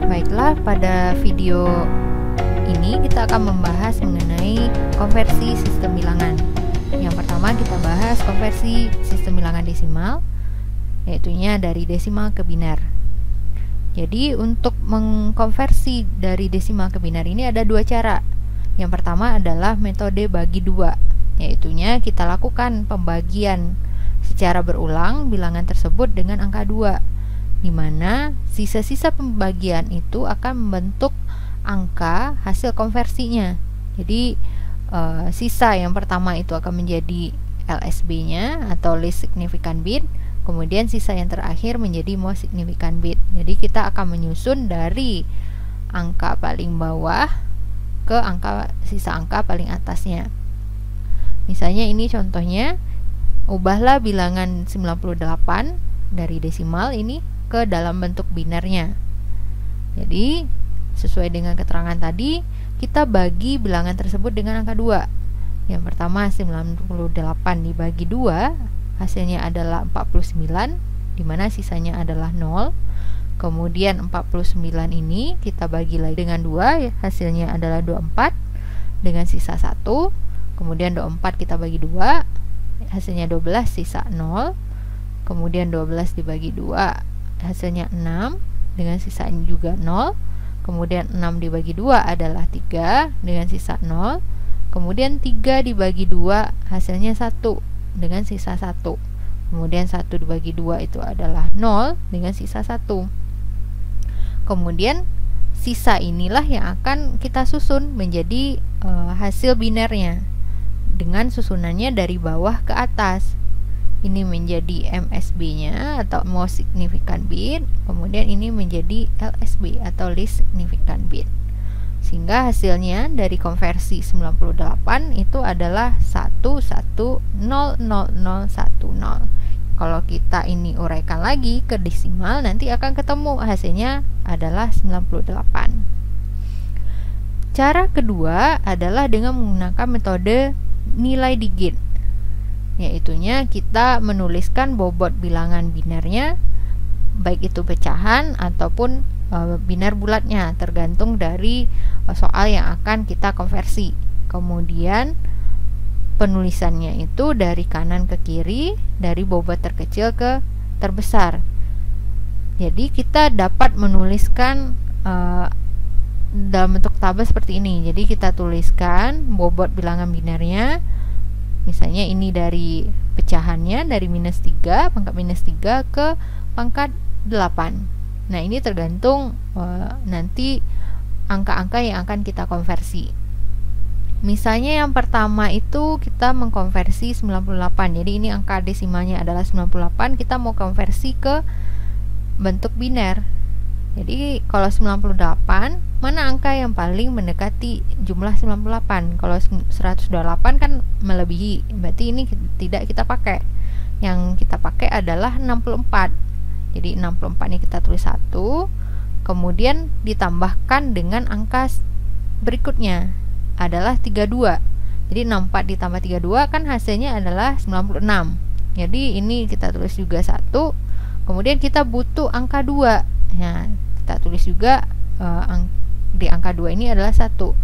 Baiklah, pada video ini kita akan membahas mengenai konversi sistem bilangan. Yang pertama kita bahas konversi sistem bilangan desimal, yaitunya dari desimal ke biner. Jadi untuk mengkonversi dari desimal ke biner ini ada dua cara. Yang pertama adalah metode bagi dua, yaitunya kita lakukan pembagian secara berulang bilangan tersebut dengan angka 2, di mana sisa-sisa pembagian itu akan membentuk angka hasil konversinya. Jadi sisa yang pertama itu akan menjadi LSB-nya atau least significant bit, kemudian sisa yang terakhir menjadi most significant bit. Jadi kita akan menyusun dari angka paling bawah ke sisa angka paling atasnya. Misalnya ini contohnya, ubahlah bilangan 98 dari desimal ini ke dalam bentuk binernya. Jadi sesuai dengan keterangan tadi, kita bagi bilangan tersebut dengan angka 2. Yang pertama 98 dibagi 2, hasilnya adalah 49, dimana sisanya adalah 0. Kemudian 49 ini kita bagi lagi dengan 2, hasilnya adalah 24 dengan sisa 1. Kemudian 24 kita bagi 2, hasilnya 12, sisa 0. Kemudian 12 dibagi 2, hasilnya 6 dengan sisanya juga 0. Kemudian 6 dibagi 2 adalah 3 dengan sisa 0. Kemudian 3 dibagi 2 hasilnya 1 dengan sisa 1. Kemudian 1 dibagi 2 itu adalah 0 dengan sisa 1. Kemudian sisa inilah yang akan kita susun menjadi hasil binernya dengan susunannya dari bawah ke atas. Ini menjadi MSB-nya atau most significant bit, kemudian ini menjadi LSB atau least significant bit. Sehingga hasilnya dari konversi 98 itu adalah 11000010. Kalau kita ini uraikan lagi ke desimal, nanti akan ketemu hasilnya adalah 98. Cara kedua adalah dengan menggunakan metode nilai digit, yaitunya kita menuliskan bobot bilangan binernya, baik itu pecahan ataupun biner bulatnya, tergantung dari soal yang akan kita konversi. Kemudian penulisannya itu dari kanan ke kiri, dari bobot terkecil ke terbesar. Jadi kita dapat menuliskan dalam bentuk tabel seperti ini. Jadi kita tuliskan bobot bilangan binernya, misalnya ini dari pecahannya dari -3, pangkat -3 ke pangkat 8. Nah, ini tergantung nanti angka-angka yang akan kita konversi. Misalnya yang pertama itu kita mengkonversi 98. Jadi ini angka desimalnya adalah 98, kita mau konversi ke bentuk biner. Jadi kalau 98, mana angka yang paling mendekati jumlah 98? Kalau 128 kan melebihi, berarti ini tidak kita pakai. Yang kita pakai adalah 64. Jadi 64 ini kita tulis 1, kemudian ditambahkan dengan angka berikutnya adalah 32. Jadi 64 ditambah 32 kan hasilnya adalah 96. Jadi ini kita tulis juga 1, kemudian kita butuh angka 2. Nah, kita tulis juga di angka 2 ini adalah 1.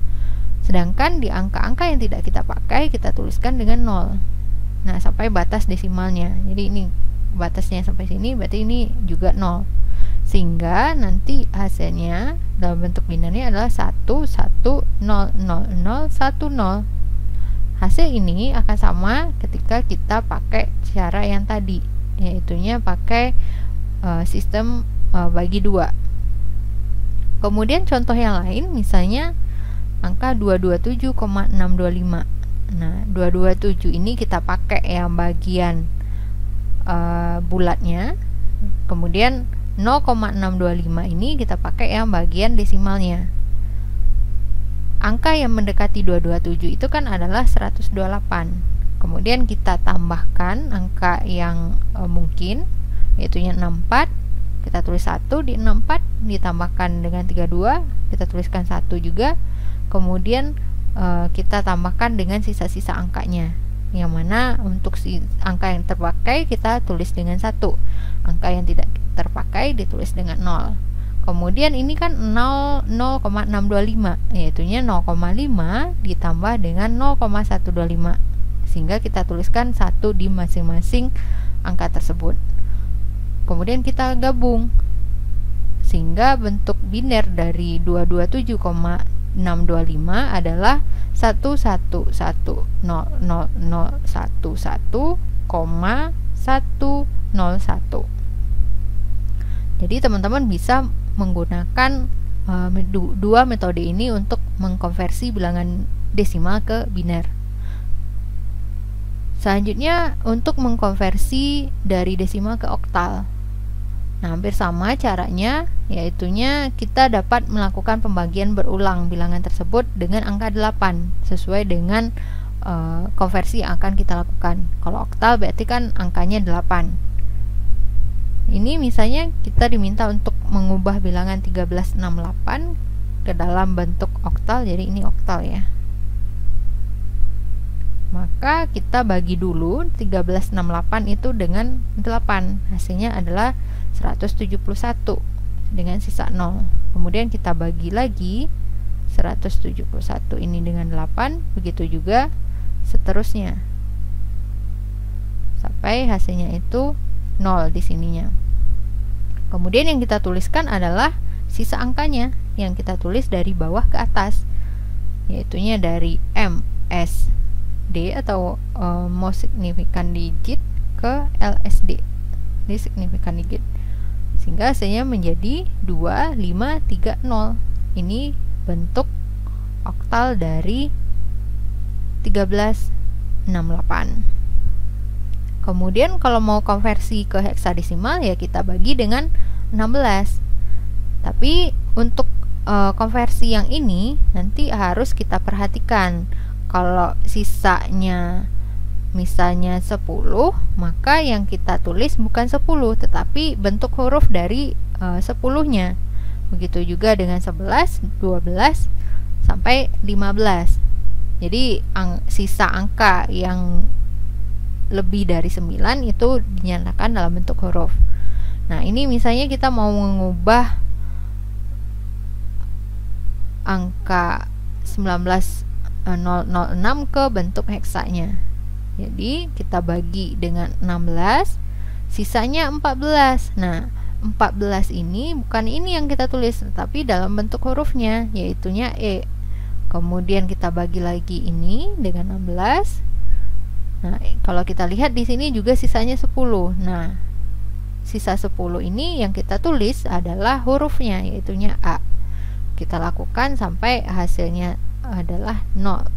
Sedangkan di angka-angka yang tidak kita pakai, kita tuliskan dengan 0. Nah, sampai batas desimalnya. Jadi ini batasnya sampai sini, berarti ini juga 0. Sehingga nanti hasilnya dalam bentuk binernya adalah 110010. Hasil ini akan sama ketika kita pakai cara yang tadi, yaitunya pakai sistem bagi 2. Kemudian contoh yang lain, misalnya angka 227,625. Nah, 227 ini kita pakai yang bagian bulatnya, kemudian 0,625 ini kita pakai yang bagian desimalnya. Angka yang mendekati 227 itu kan adalah 128. Kemudian kita tambahkan angka yang mungkin, yaitu 64. Kita tulis 1 di 64, ditambahkan dengan 32, kita tuliskan 1 juga. Kemudian kita tambahkan dengan sisa-sisa angkanya. yang mana untuk si angka yang terpakai kita tulis dengan 1, angka yang tidak terpakai ditulis dengan 0. Kemudian ini kan 0,625, yaitunya 0,5 ditambah dengan 0,125, sehingga kita tuliskan 1 di masing-masing angka tersebut. Kemudian kita gabung, sehingga bentuk biner dari 227,625 adalah 1100011,101. Jadi teman-teman bisa menggunakan dua metode ini untuk mengkonversi bilangan desimal ke biner. Selanjutnya untuk mengkonversi dari desimal ke oktal. Nah, hampir sama caranya, yaitunya kita dapat melakukan pembagian berulang bilangan tersebut dengan angka 8 sesuai dengan konversi yang akan kita lakukan. Kalau oktal berarti kan angkanya 8. Ini misalnya kita diminta untuk mengubah bilangan 1368 ke dalam bentuk oktal, jadi ini oktal ya. Maka kita bagi dulu 1368 itu dengan 8, hasilnya adalah 171 dengan sisa 0. Kemudian kita bagi lagi 171 ini dengan 8, begitu juga seterusnya sampai hasilnya itu 0 di sininya. Kemudian yang kita tuliskan adalah sisa angkanya yang kita tulis dari bawah ke atas, yaitunya dari MSD atau most significant digit ke LSD, di significant digit, sehingga hasilnya menjadi 2530. Ini bentuk oktal dari 1368. Kemudian kalau mau konversi ke heksadesimal ya kita bagi dengan 16. Tapi untuk konversi yang ini nanti harus kita perhatikan. Kalau sisanya misalnya 10, maka yang kita tulis bukan 10 tetapi bentuk huruf dari 10-nya. Begitu juga dengan 11, 12 sampai 15. Jadi sisa angka yang lebih dari 9 itu dinyatakan dalam bentuk huruf. Nah, ini misalnya kita mau mengubah angka 19006 ke bentuk heksanya. Jadi kita bagi dengan 16, sisanya 14. Nah, 14 ini bukan ini yang kita tulis, tetapi dalam bentuk hurufnya, yaitunya E. Kemudian kita bagi lagi ini dengan 16. Nah, kalau kita lihat di sini juga sisanya 10. Nah, sisa 10 ini yang kita tulis adalah hurufnya, yaitunya A. Kita lakukan sampai hasilnya adalah 0.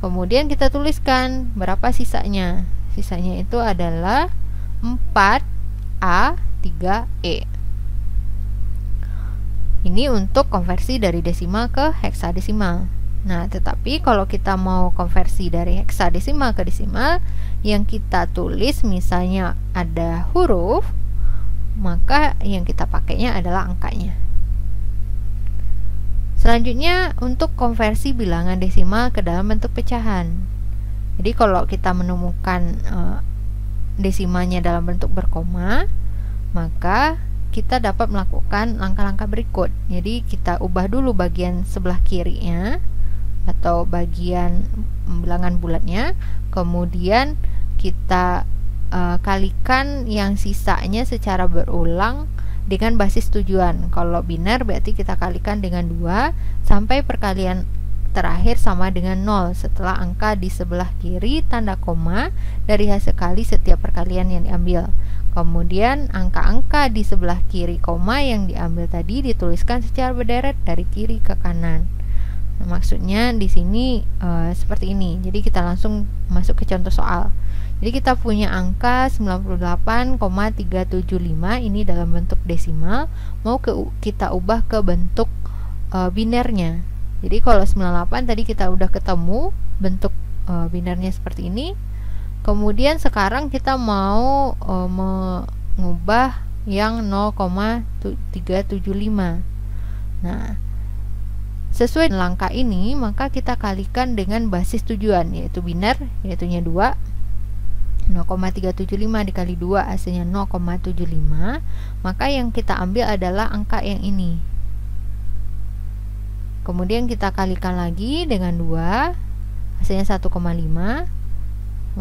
Kemudian kita tuliskan berapa sisanya. Sisanya itu adalah 4A3E. Ini untuk konversi dari desimal ke heksadesimal. Nah, tetapi kalau kita mau konversi dari heksadesimal ke desimal, yang kita tulis misalnya ada huruf, maka yang kita pakainya adalah angkanya. Selanjutnya untuk konversi bilangan desimal ke dalam bentuk pecahan. Jadi kalau kita menemukan desimalnya dalam bentuk berkoma, maka kita dapat melakukan langkah-langkah berikut. Jadi kita ubah dulu bagian sebelah kirinya atau bagian bilangan bulatnya, kemudian kita kalikan yang sisanya secara berulang dengan basis tujuan. Kalau biner berarti kita kalikan dengan 2 sampai perkalian terakhir sama dengan 0 setelah angka di sebelah kiri tanda koma dari hasil kali setiap perkalian yang diambil. Kemudian angka-angka di sebelah kiri koma yang diambil tadi dituliskan secara berderet dari kiri ke kanan. Nah, maksudnya di sini seperti ini. Jadi kita langsung masuk ke contoh soal. Jadi kita punya angka 98,375 ini dalam bentuk desimal, mau kita ubah ke bentuk binernya. Jadi kalau 98 tadi kita udah ketemu bentuk binernya seperti ini. Kemudian sekarang kita mau mengubah yang 0,375. Nah, sesuai langkah ini, maka kita kalikan dengan basis tujuan, yaitu biner, yaitunya 2. 0,375 dikali 2 hasilnya 0,75. Maka yang kita ambil adalah angka yang ini. Kemudian kita kalikan lagi dengan 2, hasilnya 1,5.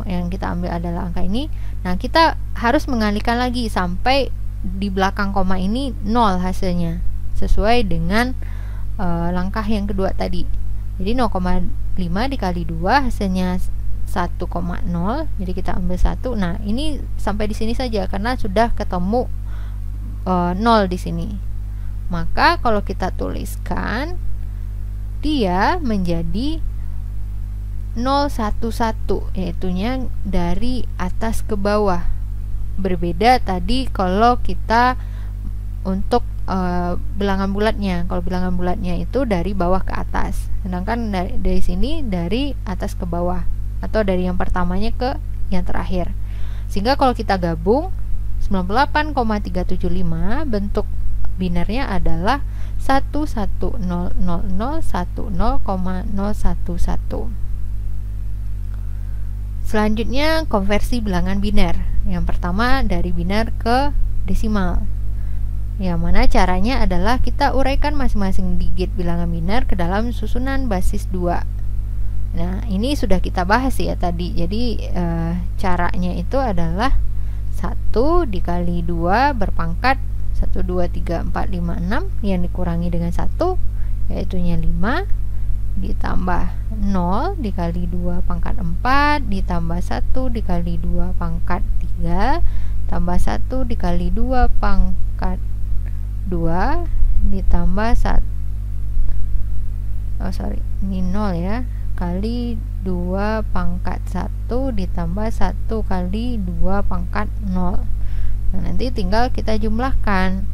Yang kita ambil adalah angka ini. Nah, kita harus mengalikan lagi sampai di belakang koma ini 0 hasilnya, sesuai dengan langkah yang kedua tadi. Jadi 0,5 dikali 2 hasilnya 1,0. Jadi kita ambil 1. Nah, ini sampai di sini saja karena sudah ketemu 0 di sini. Maka kalau kita tuliskan, dia menjadi 011, yaitunya dari atas ke bawah. Berbeda tadi kalau kita untuk bilangan bulatnya. Kalau bilangan bulatnya itu dari bawah ke atas, sedangkan dari sini dari atas ke bawah, atau dari yang pertamanya ke yang terakhir. Sehingga kalau kita gabung 98,375, bentuk binernya adalah 110010,011. Selanjutnya konversi bilangan biner. Yang pertama dari biner ke desimal. Yang mana caranya adalah kita uraikan masing-masing digit bilangan biner ke dalam susunan basis 2. Nah, ini sudah kita bahas ya tadi. Jadi caranya itu adalah 1 dikali 2 berpangkat 1, 2, 3, 4, 5, 6 yang dikurangi dengan 1, yaitunya 5, ditambah 0 dikali 2 pangkat 4 ditambah 1 dikali 2 pangkat 3 tambah 1 dikali 2 pangkat 2 ditambah 1, ini 0 ya, kali 2 pangkat 1 ditambah 1 kali 2 pangkat 0. Nah, nanti tinggal kita jumlahkan.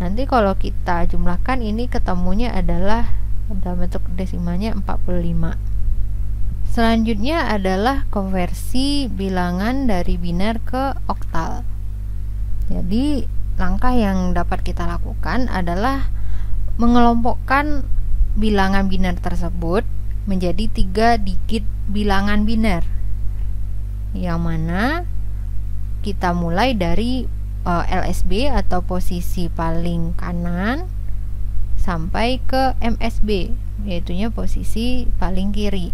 Nanti kalau kita jumlahkan ini ketemunya adalah dalam bentuk desimalnya 45. Selanjutnya adalah konversi bilangan dari biner ke oktal. Jadi langkah yang dapat kita lakukan adalah mengelompokkan bilangan biner tersebut menjadi 3 digit bilangan biner, yang mana kita mulai dari LSB atau posisi paling kanan sampai ke MSB, yaitunya posisi paling kiri.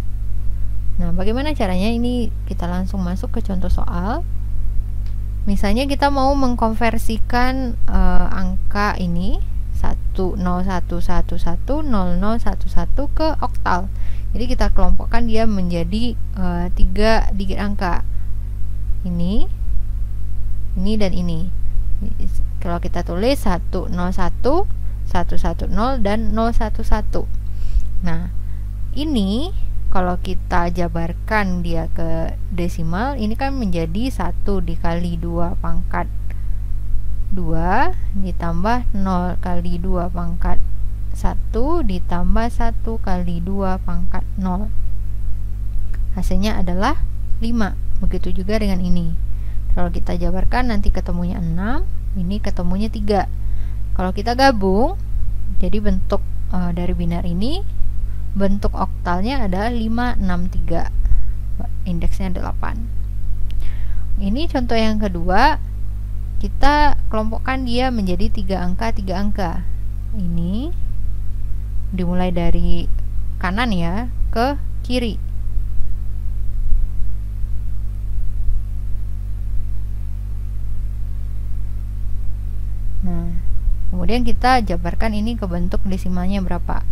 Nah, bagaimana caranya? Ini kita langsung masuk ke contoh soal. Misalnya kita mau mengkonversikan angka ini 101110011 ke oktal. Jadi kita kelompokkan dia menjadi 3 digit angka. Ini dan ini. Kalau kita tulis 101, 110 dan 011. Nah, ini kalau kita jabarkan dia ke desimal, ini kan menjadi 1 dikali 2 pangkat 2 ditambah 0 kali 2 pangkat 1 ditambah 1 kali 2 pangkat 0. Hasilnya adalah 5. Begitu juga dengan ini. Kalau kita jabarkan nanti ketemunya 6, ini ketemunya 3. Kalau kita gabung, jadi bentuk dari biner ini, bentuk oktalnya adalah 563, indeksnya 8. Ini contoh yang kedua, kita kelompokkan dia menjadi 3 angka. Ini dimulai dari kanan ya ke kiri. Nah, kemudian kita jabarkan ini ke bentuk desimalnya berapa.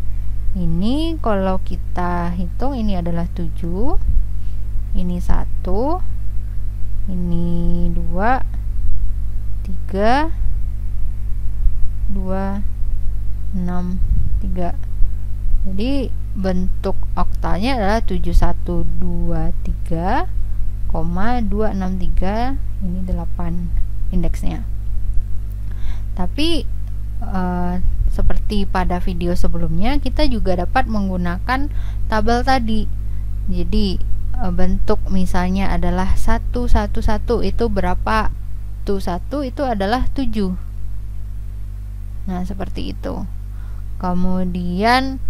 Ini kalau kita hitung, ini adalah 7, ini 1, ini 2, 3, 2, 6, 3. Jadi bentuk oktalnya adalah 7123,263, ini 8 indeksnya. Tapi seperti pada video sebelumnya, kita juga dapat menggunakan tabel tadi. Jadi bentuk misalnya adalah 111, itu berapa? 1 itu adalah 7. Nah, seperti itu. Kemudian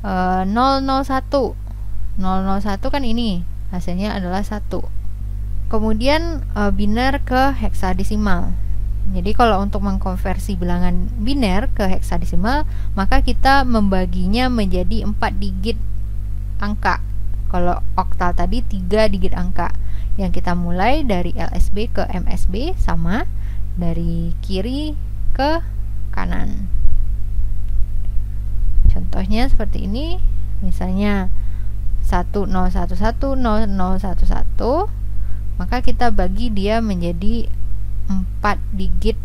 001 kan ini hasilnya adalah 1. Kemudian biner ke heksadesimal. Jadi kalau untuk mengkonversi bilangan biner ke heksadesimal, maka kita membaginya menjadi 4 digit angka. Kalau oktal tadi 3 digit angka. Yang kita mulai dari LSB ke MSB sama, dari kiri ke kanan. Contohnya seperti ini, misalnya 10110011, maka kita bagi dia menjadi 4 digit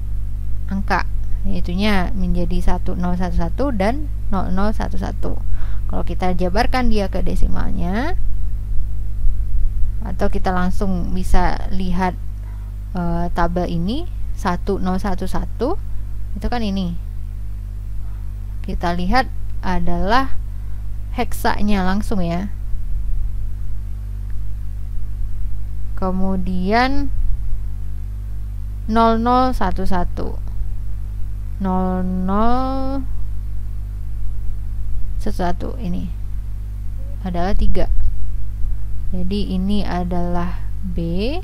angka, yaitunya menjadi 1011 dan 0011. Kalau kita jabarkan dia ke desimalnya, atau kita langsung bisa lihat tabel ini 1011 itu kan ini, kita lihat adalah heksanya langsung ya. Kemudian 0011 ini adalah 3. Jadi ini adalah B,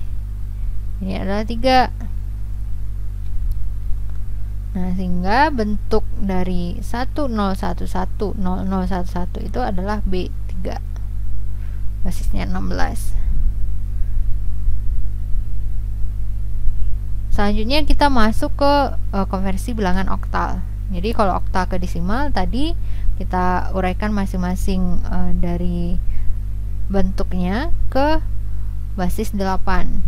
ini adalah 3. Nah, sehingga bentuk dari 10110011 itu adalah B3. Basisnya 16. Selanjutnya kita masuk ke konversi bilangan oktal. Jadi kalau oktal ke desimal tadi kita uraikan masing-masing dari bentuknya ke basis 8.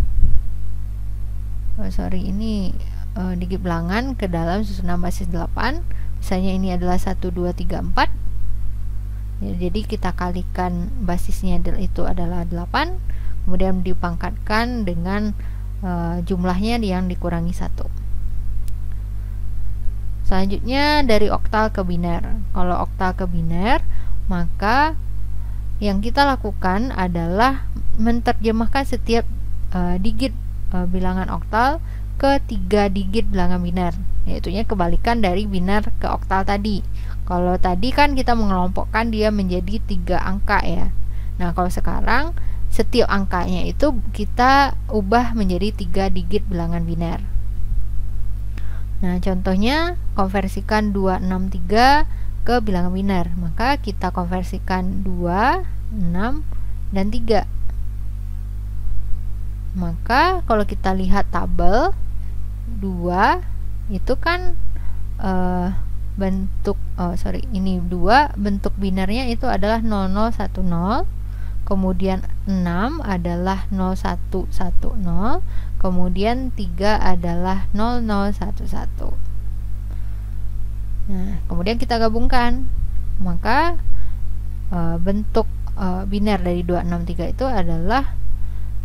Ini digit bilangan ke dalam susunan basis 8. Misalnya ini adalah 1, 2, 3, 4. Jadi kita kalikan basisnya itu adalah 8, kemudian dipangkatkan dengan jumlahnya yang dikurangi 1. Selanjutnya dari oktal ke biner. Kalau oktal ke biner, maka yang kita lakukan adalah menerjemahkan setiap digit bilangan oktal ke 3 digit bilangan biner, yaitunya kebalikan dari biner ke oktal tadi. Kalau tadi kan kita mengelompokkan dia menjadi 3 angka ya. Nah, kalau sekarang setiap angkanya itu kita ubah menjadi 3 digit bilangan biner. Nah, contohnya konversikan 263 ke bilangan biner, maka kita konversikan 2, 6, dan 3. Maka kalau kita lihat tabel 2 itu kan ini 2 bentuk binernya itu adalah 0010, kemudian 6 adalah 0110, kemudian 3 adalah 0011. Nah, kemudian kita gabungkan, maka bentuk biner dari 263 itu adalah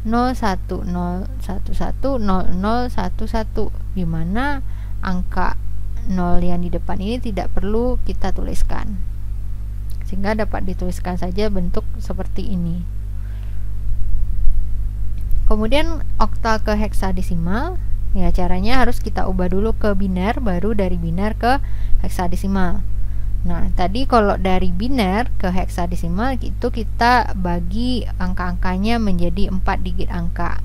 0101100011, di mana angka 0 yang di depan ini tidak perlu kita tuliskan, sehingga dapat dituliskan saja bentuk seperti ini. Kemudian oktal ke heksadesimal, ya caranya harus kita ubah dulu ke biner, baru dari biner ke heksadesimal. Nah, tadi kalau dari biner ke heksadesimal itu kita bagi angka-angkanya menjadi 4 digit angka.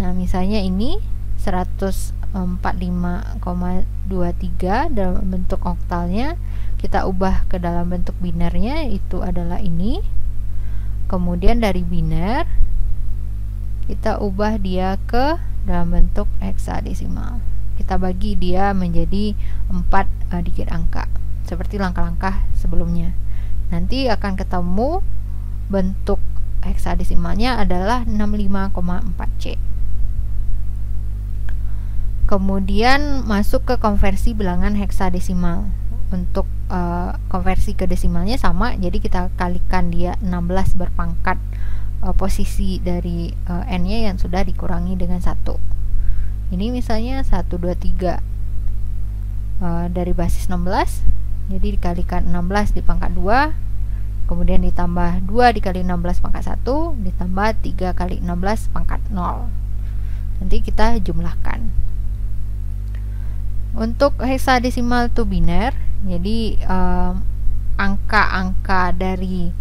Nah, misalnya ini 145,23 dalam bentuk oktalnya, kita ubah ke dalam bentuk binernya, itu adalah ini. Kemudian dari biner kita ubah dia ke dalam bentuk heksadesimal, kita bagi dia menjadi 4 digit angka seperti langkah-langkah sebelumnya. Nanti akan ketemu bentuk heksadesimalnya adalah 65,4C. Kemudian masuk ke konversi bilangan heksadesimal. Untuk konversi ke desimalnya sama, jadi kita kalikan dia 16 berpangkat posisi dari n-nya yang sudah dikurangi dengan 1. Ini misalnya 123 dari basis 16, jadi dikalikan 16 dipangkat 2, kemudian ditambah 2 dikali 16 pangkat 1, ditambah 3 kali 16 pangkat 0. Nanti kita jumlahkan. Untuk heksadesimal to biner, jadi angka-angka dari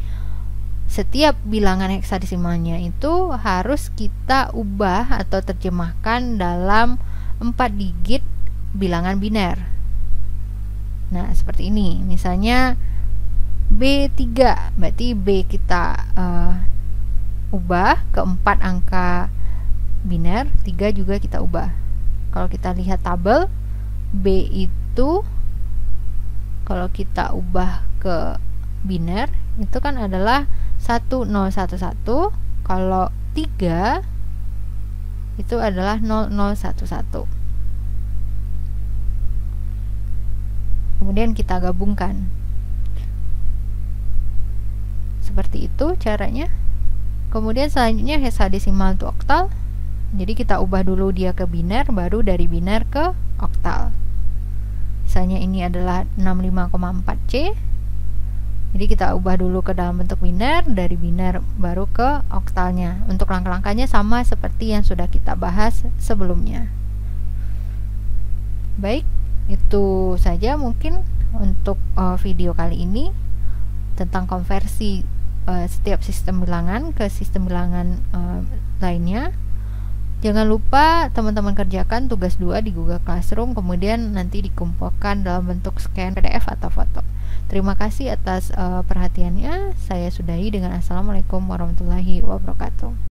setiap bilangan heksadesimalnya itu harus kita ubah atau terjemahkan dalam 4 digit bilangan biner. Nah, seperti ini. Misalnya B3, berarti B kita ubah ke 4 angka biner, 3 juga kita ubah. Kalau kita lihat tabel, B itu kalau kita ubah ke biner itu kan adalah 1011. Kalau 3 itu adalah 0011. Kemudian kita gabungkan. Seperti itu caranya. Kemudian selanjutnya hexadesimal to oktal. Jadi kita ubah dulu dia ke biner, baru dari biner ke oktal. Misalnya ini adalah 65,4C. Jadi kita ubah dulu ke dalam bentuk biner, dari biner baru ke oktalnya. Untuk langkah-langkahnya sama seperti yang sudah kita bahas sebelumnya. Baik, itu saja mungkin untuk video kali ini tentang konversi setiap sistem bilangan ke sistem bilangan lainnya. Jangan lupa teman-teman kerjakan tugas 2 di Google Classroom, kemudian nanti dikumpulkan dalam bentuk scan PDF atau foto. Terima kasih atas perhatiannya. Saya sudahi dengan Assalamualaikum warahmatullahi wabarakatuh.